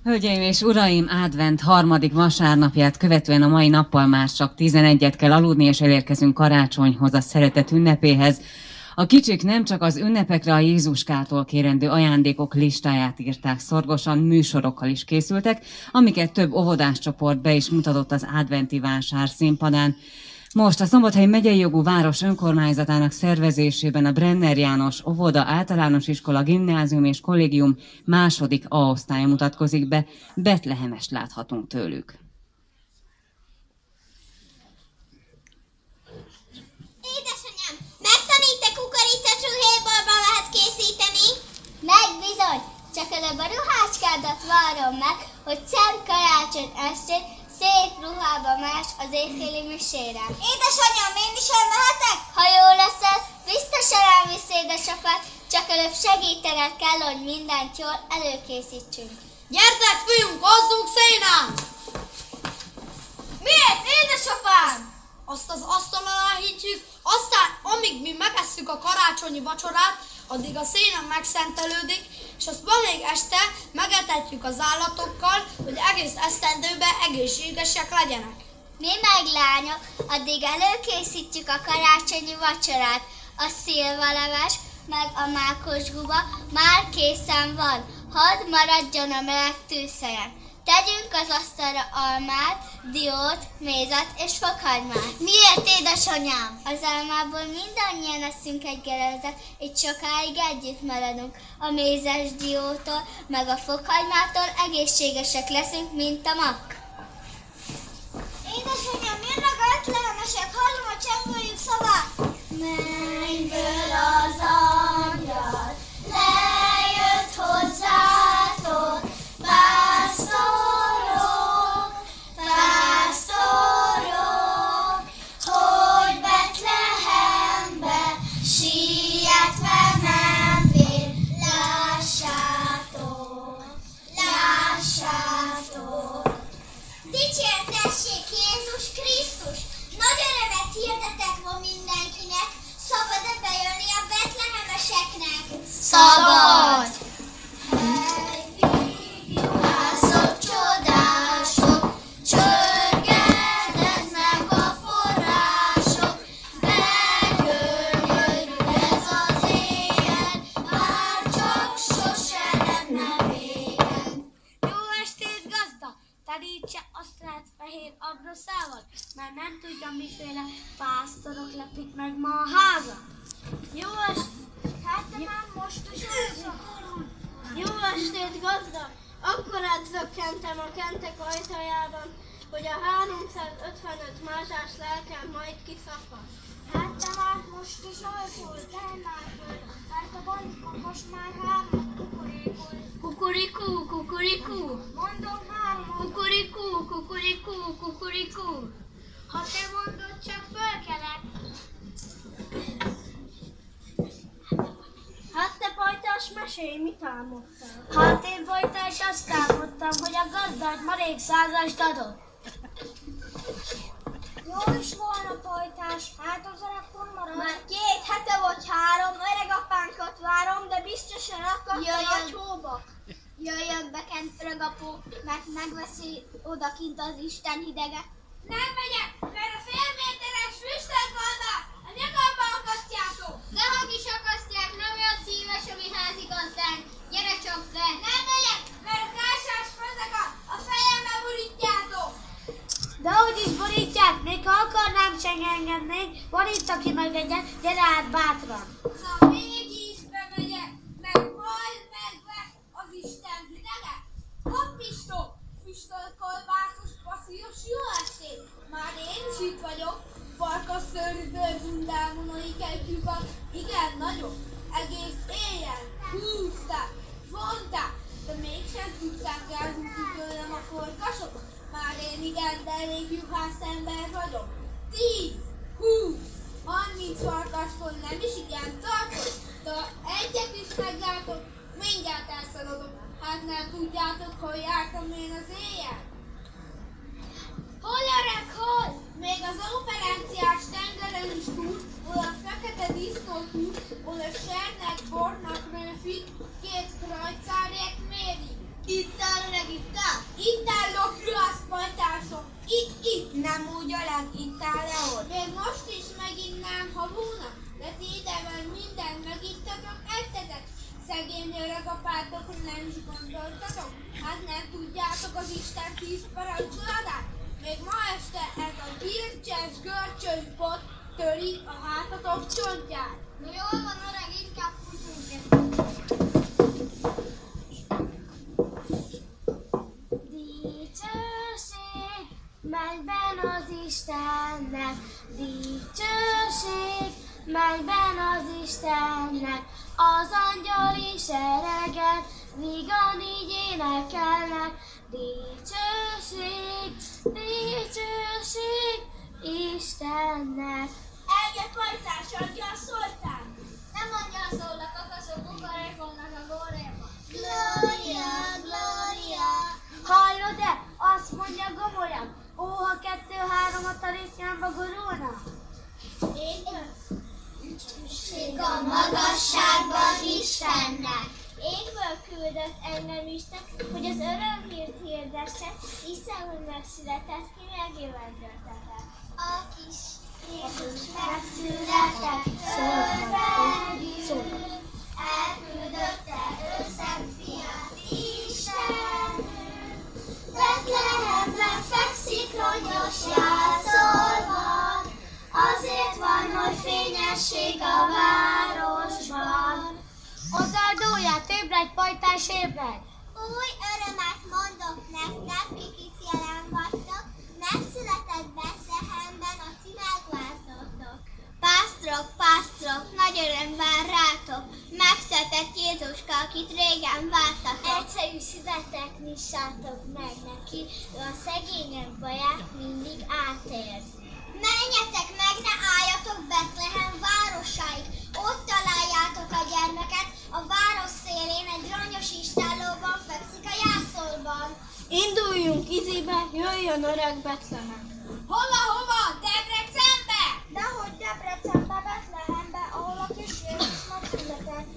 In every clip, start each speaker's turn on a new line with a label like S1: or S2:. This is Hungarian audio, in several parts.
S1: Hölgyeim és uraim, advent harmadik vasárnapját követően a mai nappal már csak 11-et kell aludni, és elérkezünk karácsonyhoz, a szeretet ünnepéhez. A kicsik nem csak az ünnepekre a Jézuskától kérendő ajándékok listáját írták szorgosan, műsorokkal is készültek, amiket több óvodás csoport be is mutatott az adventi vásár színpadán. Most a Szombathely megyei jogú város önkormányzatának szervezésében a Brenner János óvoda, általános iskola, gimnázium és kollégium második A-osztálya mutatkozik be. Betlehemest láthatunk tőlük.
S2: Édesanyám, megtanít-e kukoricacsuhéjborban lehet készíteni? Meg bizony, csak előbb a ruhácskádat várom meg, hogy szent karácsony estén szép ruhába más az éjféli misére. Édesanyám, én is elmehetek? Ha jó lesz ez, biztosan elvisz édesapád, csak előbb segítened kell, hogy mindent jól előkészítsünk.
S3: Gyertek, fiúk, hozzunk szénát!
S2: Miért, édesapám?
S3: Azt az asztal alá hívjuk, aztán amíg mi megesszük a karácsonyi vacsorát, addig a széna megszentelődik, és azt ma még este megetetjük az állatokkal, hogy egész esztendőben egészségesek legyenek.
S2: Mi meg lányok, addig előkészítjük a karácsonyi vacsorát. A szilvaleves, meg a mákosguba már készen van. Hadd maradjon a meleg tűzhelyen. Tegyünk az asztalra almát, diót, mézet és fokhagymát. Miért, édesanyám? Az almából mindannyian eszünk egy gerezet, így sokáig együtt maradunk. A mézes diótól, meg a fokhagymától egészségesek leszünk, mint a mak. Édesanyám, jönnek a betlehemesek, hallom a csengőjük szavát. Mennyből az angyal lejött hozzátok, pásztorok, pásztorok, hogy Betlehembe sietve mentél, lássátok, lássátok. Dicsértessék Jézus Krisztus! Nagy örömet hirdetek ma mindenkinek, szabad-e bejönni a betlehemeseknek?
S3: Szabad!
S2: Juhászok, csodások, csörgedeznek a források, begörgöd ez az éjjel, már csak sose lenne végen.
S3: Jó estét, gazda! Terítse osztrát fehér abroszával, mert nem tudja, miféle pásztorok lepik meg ma a házat. Jó estét!
S2: Hát te már most is
S3: Jó estét, gazda! Akkorát zökkentem a kentek ajtajában, hogy a 355 mázsás lelkem majd kiszakad.
S2: Hát te már most is alszol, kelj már föl, mert a bankon most már 3 kukorékol.
S3: Kukurikú, kukurikú!
S2: Mondom 3.
S3: Kukurikú, kukurikú, kukurikú!
S2: Ha te mondod, csak fölkelek.
S3: Hát te pajtás, mesélj, mit álmodtál?
S2: Hát én Bojtás azt álmodtam, hogy a gazdád marék 100-ast adott. Jó is volna, Bojtás, hát az akkor marad. Már 2 hete vagy 3, öreg apánkat várom, de biztosan akadt a nagy hóba. Jöjjön be kent öregapó, mert megveszi odakint az Isten hidege. Nem megyek, mert a fél méteres füstölkolmát a nyakamba akasztjátok. De ha is akasztják, nem olyan szíves a mi házigazdánk. Gyere csak be! Nem megyek, mert a társas fazekat a fejembe borítjátok.
S3: De hogy is borítják, még ha akarnám sem engednék, borítta ki meg egyet, gyere át bátran.
S2: Szóval mégis bemegyek, mert majd megvesz az Isten hidege. Hoppistó, füstölkolmászos passzíros jó estét! Már én is itt vagyok, farkasszőrűből bundámonai kegytyűkat, igen nagyok, egész éjjel húzták, vonták, de mégsem tudták elhúzni tőlem a farkasok. Már én igen, de elég juhász ember vagyok. 10, 20, 30 farkastól nem is igen tartok, de ha egyet is meglátok, mindjárt elszaladok. Hát nem tudjátok, hol jártam én az éjjel? Hol öreg, hol? Még az operáciás tengeren is túl, hol a fekete disznó túl, hol a sernek bornak nőfit, 2 krajcárjek méri. Itt áll öreg, itt De ti idevel mindent megittatok, ettetek. Szegény öreg apátokra nem is gondoltatok? Hát nem tudjátok az Isten 10 parancsolatát? Még ma este ez a gircses, görcsös bot töri a hátatok csontját.
S3: No jól van, öreg, inkább futunk ezt.
S4: Dicsőség mennyben az Istennek, dicsőség mennyben az Istennek, az angyali sereget vígan így énekelnek. Dicsőség, dicsőség Istennek.
S2: Elge pajtás, angyal szóltál!
S3: Nem angyal szól, a kakaszok kukarékolnak a góréba.
S4: Glória, glória. Hallod-e? Azt mondja gomolyan. Ó, ha 2-3 a talisnyámba gurulna.
S2: Dicsőség
S4: a magasságban Istennek. Égből küldött engem Isten, hogy az örömhírt hirdesse, hiszen, hogy megszületett, ki megjöveteltetett. A kis Jézus megszületett, szólva, elküldötte ő szent fiát, Isten. Betlehemben fekszik rongyos jászolban, azért van, hogy fényesség a városban. Hozzáadóját, ébredj, pajtás, ébredj!
S5: Új örömet mondok nektek, kik itt jelen vagytok, megszületett Betlehemben a ti megváltótok. Pásztorok, pásztorok, nagy öröm vár rátok, megszületett Jézuska, akit régen vártatok.
S4: Egyszerű születek, nyissátok meg neki, ő a szegények baját mindig átér.
S5: Menjetek meg, ne álljatok Betlehem városáig, ott találjátok a gyermeket, a város szélén egy rongyos istállóban fekszik a jászolban.
S4: Induljunk izébe, jöjjön öreg Betlehem.
S2: Hova? Debrecenbe!
S4: Dehogy Debrecenbe, Betlehembe, ahol a kis Jézus megszületett.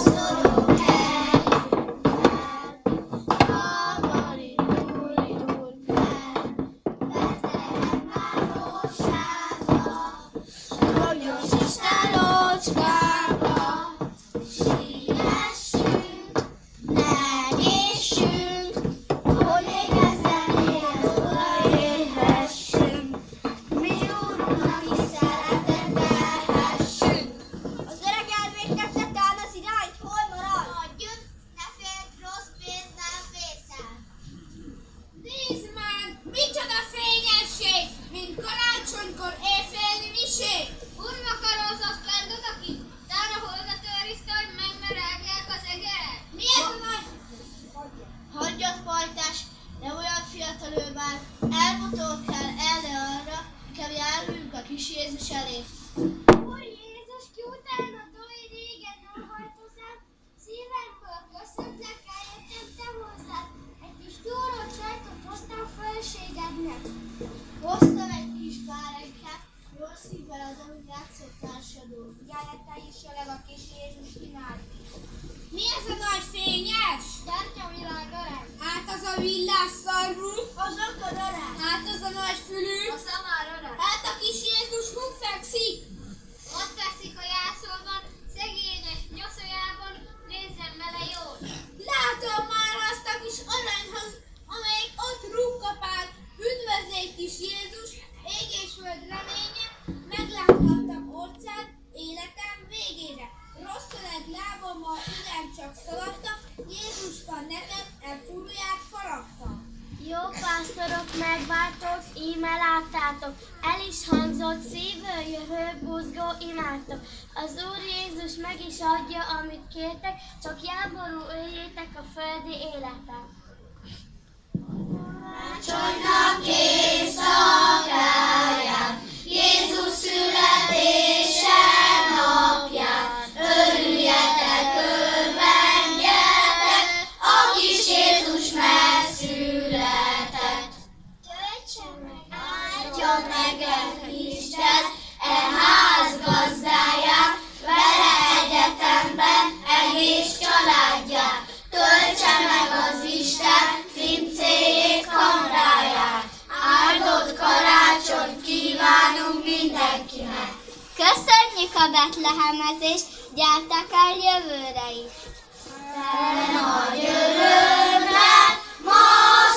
S4: Szorul el, Margari, indul fel, Betlehem városába, rongyos istállócskába. Siessünk, ne késünk, hogy még ezen élet odaérhessünk, mi Úrunknak is szeretetelhessünk.
S5: Az öreg elvégtette talán az irányt, hol marad? Adjunk, ne félj, rossz pénz nem vészel.
S2: Nézd már, micsoda fényesség, mint karácsonykor éjféli miség!
S3: Úrnak a rózsas kend odakint, tána holdat őrizte, hogy megmerelják az egeret.
S2: Mi ez a nagy...
S5: Hagyjad, pajtás, de olyan fiatal ő már, elbotol kell erre arra, kell járuljunk a kis Jézus elé.
S4: Úr Jézus, ki utána oly régen nem halt hozzám, szívemből köszöntlek, eljöttem te hozzád. Egy kis túrót sajtot hoztam fölségednek.
S5: Hoztam egy kis báránykát, jól szívvel az, amit játszott társadó.
S4: Gyere te is, öreg a kis Jézus imádni.
S2: Mi ez a nagy fényes?
S4: Gyertya világ öreg.
S2: Hát az a villás szarvú,
S5: Az akkor öreg.
S2: hát az a nagy fülű,
S3: A szamár öreg.
S2: hát a kis Jézus hol fekszik?
S3: Ott fekszik a jászolban, szegényes nyoszójában, nézzem bele jól.
S2: Látom már azt a kis aranyhang, amelyik ott rúgkapál. Üdvözlégy kis Jézus, ég és föld reménye, megláthattam orcát életem végére. Rossz öreg lábommal ugyancsak szaladtam, Jézuska neked furuját faragtam.
S4: Jó pásztorok, megváltók, íme láttátok, el is hangzott szívből jövő buzgó imádtok. Az Úr Jézus meg is adja, amit kértek, csak jáború öljétek a földi életet.
S5: Karácsonynak éjszakáján, Jézus születése napján, örüljetek, örvendjetek, a kis Jézus megszületett.
S4: Töltse meg,
S5: Áldja meg Isten, e ház gazdáját, vele egyetemben egész családját. Töltse meg az Isten pincéjét, kamráját. Áldott karácsonyt kívánunk mindenkinek. Köszönjük a betlehemezést, gyertek el jövőre is! De nagy örömmel ma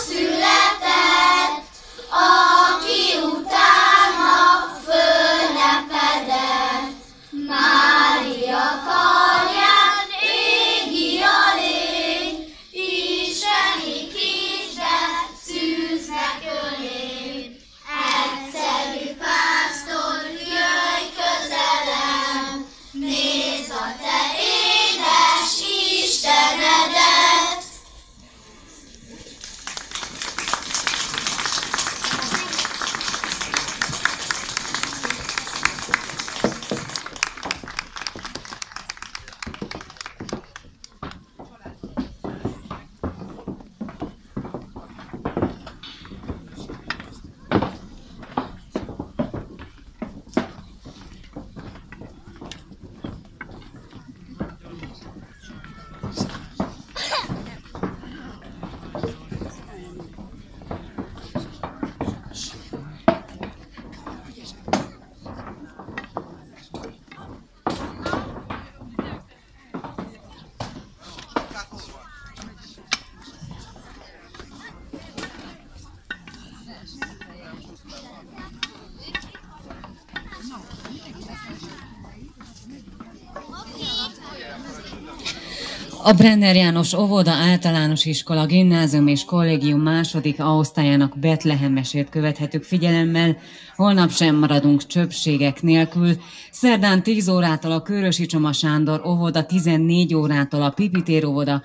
S5: született, aki utána fölnepedett. Mária karján égi a lény, isteni kisgyerek szűznek ölén. Egyszerű pásztor, jöjj közelem, nézd a te édes Istenedet.
S1: A Brenner János Óvoda Általános Iskola, Gimnázium és Kollégium második A-osztályának betlehemesét követhetük figyelemmel. Holnap sem maradunk csöppségek nélkül. Szerdán 10 órától a Kőrösi Csoma Sándor Óvoda, 14 órától a Pipitér Óvoda,